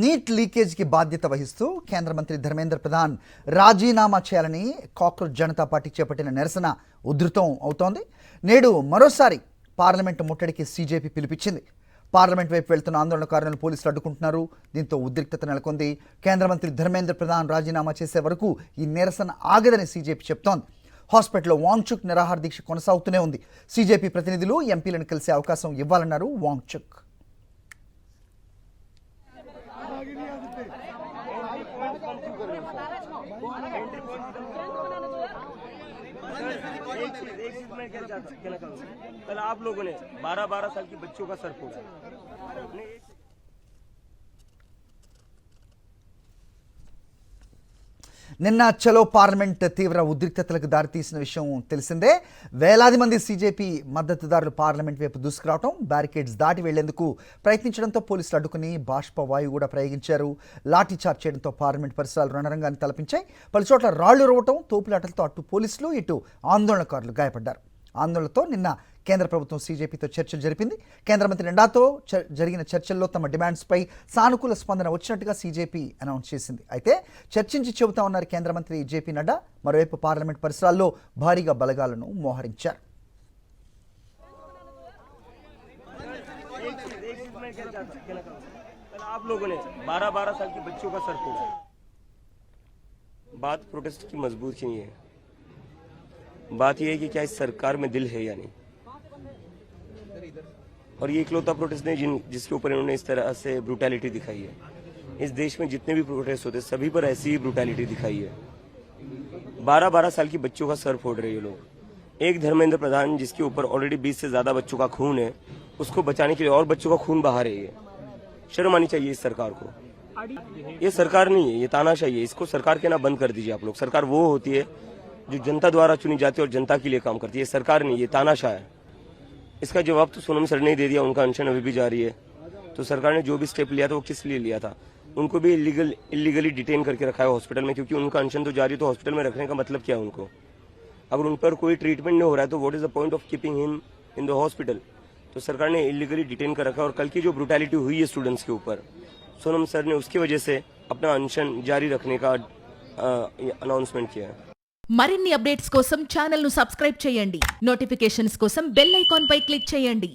Neat లీకేజ్కి బాధ్యత వహిస్తూ కేంద్ర మంత్రి ధర్మేంద్ర ప్రధాన్ రాజీనామా చేయాలని కాక్రోచ్ జనతా పార్టీ చేపట్టిన నిరసన ఉధృతం అవుతోంది. నేడు మరోసారి పార్లమెంటు ముట్టడికి సీజేపీ పిలిపించింది. పార్లమెంట్ వైపు వెళ్తున్న ఆందోళనకారులను పోలీసులు అడ్డుకుంటున్నారు. దీంతో ఉద్రిక్తత నెలకొంది. కేంద్ర మంత్రి ధర్మేంద్ర ప్రధాన్ రాజీనామా చేసే వరకు ఈ నిరసన ఆగదని సీజేపీ చెప్తోంది. హాస్పిటల్లో వాంగ్చుక్ నిరాహార దీక్ష కొనసాగుతూనే ఉంది. సీజేపీ ప్రతినిధులు ఎంపీలను కలిసే అవకాశం ఇవ్వాలన్నారు వాంగ్చుక్. कल आप लोगों ने 12-12 साल की बच्चों का सर फोड़ा। నిన్న చలో పార్లమెంట్ తీవ్ర ఉద్రిక్తతలకు దారితీసిన విషయం తెలిసిందే. వేలాది మంది సీజేపీ మద్దతుదారులు పార్లమెంట్ వైపు దూసుకురావడం, బ్యారికేడ్స్ దాటి వెళ్లేందుకు ప్రయత్నించడంతో పోలీసులు అడ్డుకుని బాష్ప వాయువు కూడా ప్రయోగించారు. లాఠీ చార్జ్ చేయడంతో పార్లమెంట్ పరిసరాలు రణరంగాన్ని తలపించాయి. పలుచోట్ల రాళ్లు రువ్వటం, తోపులాటలతో అటు పోలీసులు ఇటు ఆందోళనకారులు గాయపడ్డారు. ఆందోళనతో నిన్న కేంద్ర ప్రభుత్వం సీజేపీతో చర్చలు జరిపింది. కేంద్ర మంత్రి నడ్డాతో జరిగిన చర్చల్లో తమ డిమాండ్స్పై సానుకూల స్పందన వచ్చినట్టుగా సీజేపీ అనౌన్స్ చేసింది. అయితే చర్చించి చెబుతామన్నారు కేంద్ర మంత్రి జేపీ నడ్డా. మరోవైపు పార్లమెంట్ పరిసరాల్లో భారీగా బలగాలను మోహరించారు. आप लोगों ने 12-12 साल के बच्चों का सर फोड़ा। बात प्रोटेस्ट की मजबूत नहीं है, बात यह है कि क्या इस सरकार में दिल है या नहीं। और ये इकलौता प्रोटेस्ट नहीं जिसके ऊपर इन्होंने इस तरह से ब्रूटैलिटी दिखाई है। इस देश में जितने भी प्रोटेस्ट होते हैं सभी पर ऐसी ही ब्रूटैलिटी दिखाई है। 12-12 साल की बच्चों का सर फोड़ रहे हैं लोग। एक धर्मेंद्र प्रधान जिसके ऊपर ऑलरेडी 20 से ज्यादा बच्चों का खून है, उसको बचाने के लिए और बच्चों का खून बहा रही है। शर्म आनी चाहिए इस सरकार को। ये सरकार नहीं है, ये तानाशाही है। इसको सरकार के ना बंद कर दीजिए आप लोग। सरकार वो होती है जो जनता द्वारा चुनी जाती है और जनता के लिए काम करती है। ये सरकार नहीं, ये तानाशाह है। इसका जवाब तो सोनम सर ने दे दिया। उनका अनशन अभी भी जारी है। तो सरकार ने जो भी स्टेप लिया था वो किस लिए लिया था? उनको भी इलीगली डिटेन करके रखा है हॉस्पिटल में, क्योंकि उनका अनशन तो जारी है। तो हॉस्पिटल में रखने का मतलब क्या है उनको? अगर उन पर कोई ट्रीटमेंट नहीं हो रहा है तो what is the point of keeping him in the hospital? तो सरकार ने इलीगली डिटेन कर रखा है। और कल की जो ब्रूटैलिटी हुई है स्टूडेंट्स के ऊपर, सोनम सर ने उसकी वजह से अपना अनशन जारी रखने का अनाउंसमेंट किया है। మరిన్ని అప్డేట్స్ కోసం ఛానల్ ను సబ్స్క్రైబ్ చేయండి. నోటిఫికేషన్స్ కోసం బెల్ ఐకాన్ పై క్లిక్ చేయండి.